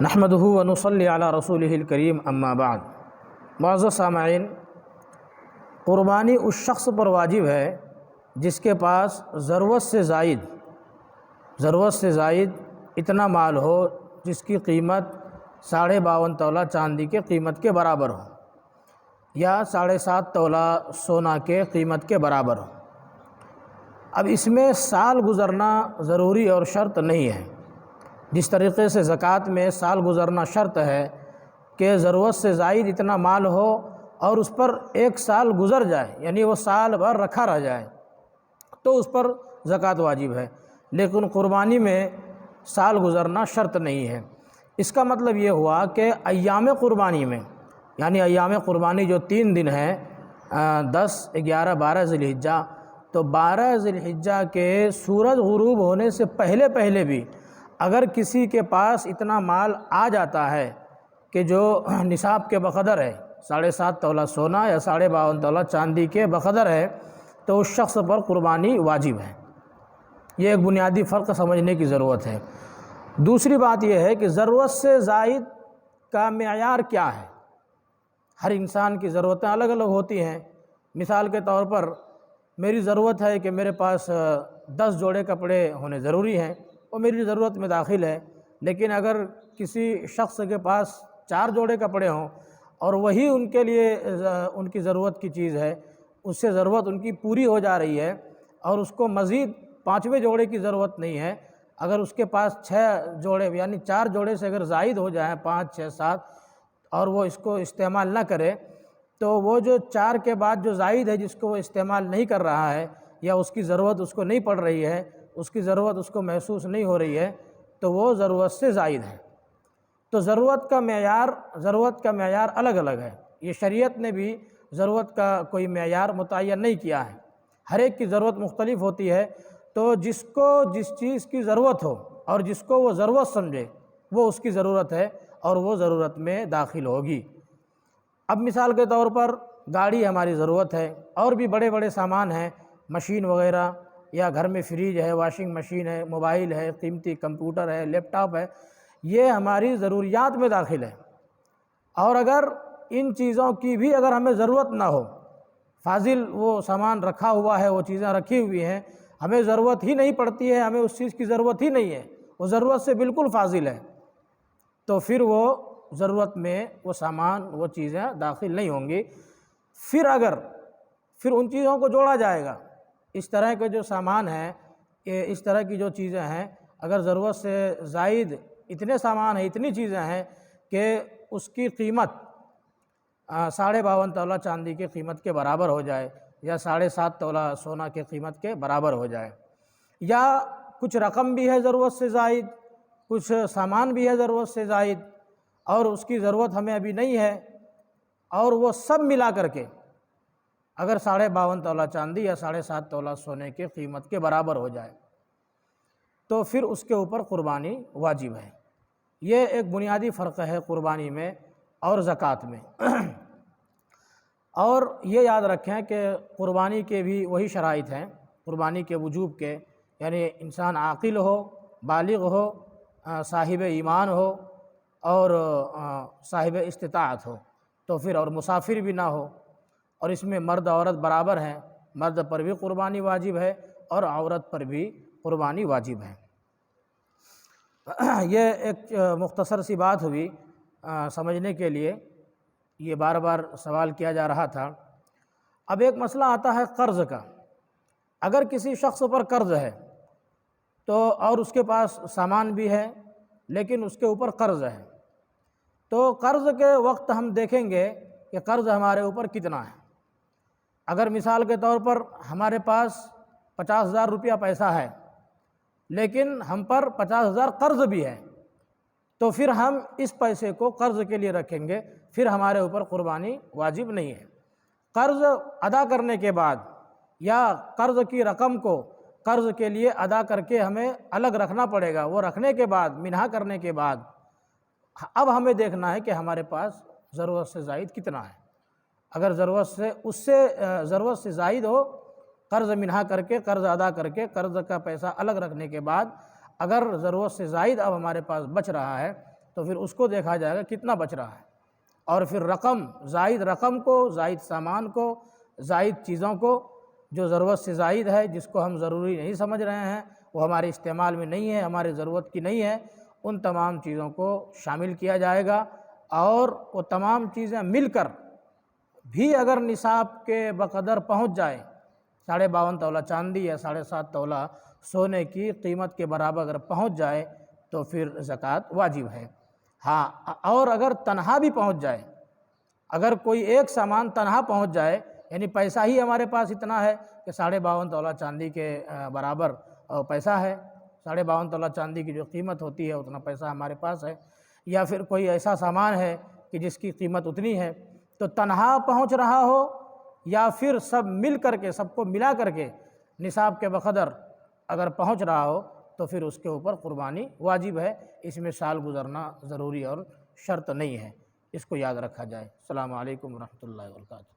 نحمدہ ونصلی علی رسولہ الکریم اما بعد۔ معزز سامعین، قربانی اس شخص پر واجب ہے جس کے پاس ضرورت سے زائد اتنا مال ہو جس کی قیمت 52.5 تولہ چاندی کے قیمت کے برابر ہو یا 7.5 تولہ سونا کے قیمت کے برابر ہو۔ اب اس میں سال گزرنا ضروری اور شرط نہیں ہے، جس طریقے سے زکوٰۃ میں سال گزرنا شرط ہے کہ ضرورت سے زائد اتنا مال ہو اور اس پر 1 سال گزر جائے، یعنی وہ سال بھر رکھا رہ جائے تو اس پر زکوٰۃ واجب ہے، لیکن قربانی میں سال گزرنا شرط نہیں ہے۔ اس کا مطلب یہ ہوا کہ ایام قربانی میں، یعنی ایام قربانی جو 3 دن ہیں 10، 11، 12 ذی الحجہ، تو 12 ذی الحجہ کے سورج غروب ہونے سے پہلے بھی اگر کسی کے پاس اتنا مال آ جاتا ہے کہ جو نصاب کے بقدر ہے، 7.5 تولہ سونا یا 52.5 تولہ چاندی کے بقدر ہے، تو اس شخص پر قربانی واجب ہے۔ یہ ایک بنیادی فرق سمجھنے کی ضرورت ہے۔ دوسری بات یہ ہے کہ ضرورت سے زائد کا معیار کیا ہے۔ ہر انسان کی ضرورتیں الگ الگ ہوتی ہیں۔ مثال کے طور پر میری ضرورت ہے کہ میرے پاس 10 جوڑے کپڑے ہونے ضروری ہیں، وہ میری ضرورت میں داخل ہے، لیکن اگر کسی شخص کے پاس 4 جوڑے کپڑے ہوں اور وہی ان کے لیے ان کی ضرورت کی چیز ہے، اس سے ضرورت ان کی پوری ہو جا رہی ہے اور اس کو مزید 5ویں جوڑے کی ضرورت نہیں ہے، اگر اس کے پاس 6 جوڑے یعنی 4 جوڑے سے اگر زائد ہو جائیں 5، 6، 7 اور وہ اس کو استعمال نہ کرے، تو وہ جو 4 کے بعد جو زائد ہے جس کو وہ استعمال نہیں کر رہا ہے یا اس کی ضرورت اس کو نہیں پڑ رہی ہے، اس کی ضرورت اس کو محسوس نہیں ہو رہی ہے، تو وہ ضرورت سے زائد ہے۔ تو ضرورت کا معیار الگ الگ ہے۔ یہ شریعت نے بھی ضرورت کا کوئی معیار متعین نہیں کیا ہے، ہر ایک کی ضرورت مختلف ہوتی ہے، تو جس کو جس چیز کی ضرورت ہو اور جس کو وہ ضرورت سمجھے وہ اس کی ضرورت ہے اور وہ ضرورت میں داخل ہوگی۔ اب مثال کے طور پر گاڑی ہماری ضرورت ہے، اور بھی بڑے بڑے سامان ہیں، مشین وغیرہ، یا گھر میں فریج ہے، واشنگ مشین ہے، موبائل ہے، قیمتی کمپیوٹر ہے، لیپ ٹاپ ہے، یہ ہماری ضروریات میں داخل ہے۔ اور اگر ان چیزوں کی بھی اگر ہمیں ضرورت نہ ہو، فاضل وہ سامان رکھا ہوا ہے، وہ چیزیں رکھی ہوئی ہیں، ہمیں ضرورت ہی نہیں پڑتی ہے، ہمیں اس چیز کی ضرورت ہی نہیں ہے، وہ ضرورت سے بالکل فاضل ہے، تو پھر وہ ضرورت میں وہ سامان وہ چیزیں داخل نہیں ہوں گی۔ پھر ان چیزوں کو جوڑا جائے گا۔ اس طرح کے جو سامان ہیں، اس طرح کی جو چیزیں ہیں، اگر ضرورت سے زائد اتنے سامان ہیں، اتنی چیزیں ہیں کہ اس کی قیمت 52.5 تولہ چاندی کی قیمت کے برابر ہو جائے یا 7.5 تولہ سونا کی قیمت کے برابر ہو جائے، یا کچھ رقم بھی ہے ضرورت سے زائد، کچھ سامان بھی ہے ضرورت سے زائد، اور اس کی ضرورت ہمیں ابھی نہیں ہے، اور وہ سب ملا کر کے اگر 52.5 تولہ چاندی یا 7.5 تولہ سونے کی قیمت کے برابر ہو جائے تو پھر اس کے اوپر قربانی واجب ہے۔ یہ ایک بنیادی فرق ہے قربانی میں اور زکوٰۃ میں۔ اور یہ یاد رکھیں کہ قربانی کے بھی وہی شرائط ہیں قربانی کے وجوب کے، یعنی انسان عاقل ہو، بالغ ہو، صاحب ایمان ہو اور صاحب استطاعت ہو، تو پھر اور مسافر بھی نہ ہو، اور اس میں مرد عورت برابر ہیں، مرد پر بھی قربانی واجب ہے اور عورت پر بھی قربانی واجب ہے۔ یہ ایک مختصر سی بات ہوئی سمجھنے کے لیے، یہ بار بار سوال کیا جا رہا تھا۔ اب ایک مسئلہ آتا ہے قرض کا۔ اگر کسی شخص پر قرض ہے تو اور اس کے پاس سامان بھی ہے لیکن اس کے اوپر قرض ہے، تو قرض کے وقت ہم دیکھیں گے کہ قرض ہمارے اوپر کتنا ہے۔ اگر مثال کے طور پر ہمارے پاس 50,000 روپیہ پیسہ ہے لیکن ہم پر 50,000 قرض بھی ہے، تو پھر ہم اس پیسے کو قرض کے لیے رکھیں گے، پھر ہمارے اوپر قربانی واجب نہیں ہے۔ قرض ادا کرنے کے بعد یا قرض کی رقم کو قرض کے لیے ادا کر کے ہمیں الگ رکھنا پڑے گا، وہ رکھنے کے بعد منہا کرنے کے بعد اب ہمیں دیکھنا ہے کہ ہمارے پاس ضرورت سے زائد کتنا ہے۔ اگر ضرورت سے زائد ہو، قرض منہا کر کے، قرض ادا کر کے، قرض کا پیسہ الگ رکھنے کے بعد اگر ضرورت سے زائد اب ہمارے پاس بچ رہا ہے تو پھر اس کو دیکھا جائے گا کتنا بچ رہا ہے، اور پھر رقم کو، زائد سامان کو، زائد چیزوں کو، جو ضرورت سے زائد ہے، جس کو ہم ضروری نہیں سمجھ رہے ہیں، وہ ہمارے استعمال میں نہیں ہے، ہماری ضرورت کی نہیں ہے، ان تمام چیزوں کو شامل کیا جائے گا، اور وہ تمام چیزیں مل کر بھی اگر نصاب کے بقدر پہنچ جائے، 52.5 تولہ چاندی یا 7.5 تولہ سونے کی قیمت کے برابر اگر پہنچ جائے تو پھر زکوٰۃ واجب ہے۔ ہاں، اور اگر تنہا بھی پہنچ جائے، اگر کوئی ایک سامان تنہا پہنچ جائے، یعنی پیسہ ہی ہمارے پاس اتنا ہے کہ 52.5 تولہ چاندی کے برابر پیسہ ہے، 52.5 تولہ چاندی کی جو قیمت ہوتی ہے اتنا پیسہ ہمارے پاس ہے، یا پھر کوئی ایسا سامان ہے کہ جس کی قیمت اتنی ہے، تو تنہا پہنچ رہا ہو یا پھر سب مل کر کے، سب کو ملا کر کے نصاب کے بقدر اگر پہنچ رہا ہو تو پھر اس کے اوپر قربانی واجب ہے، اس میں سال گزرنا ضروری اور شرط نہیں ہے، اس کو یاد رکھا جائے۔ السلام علیکم ورحمۃ اللہ وبرکاتہ۔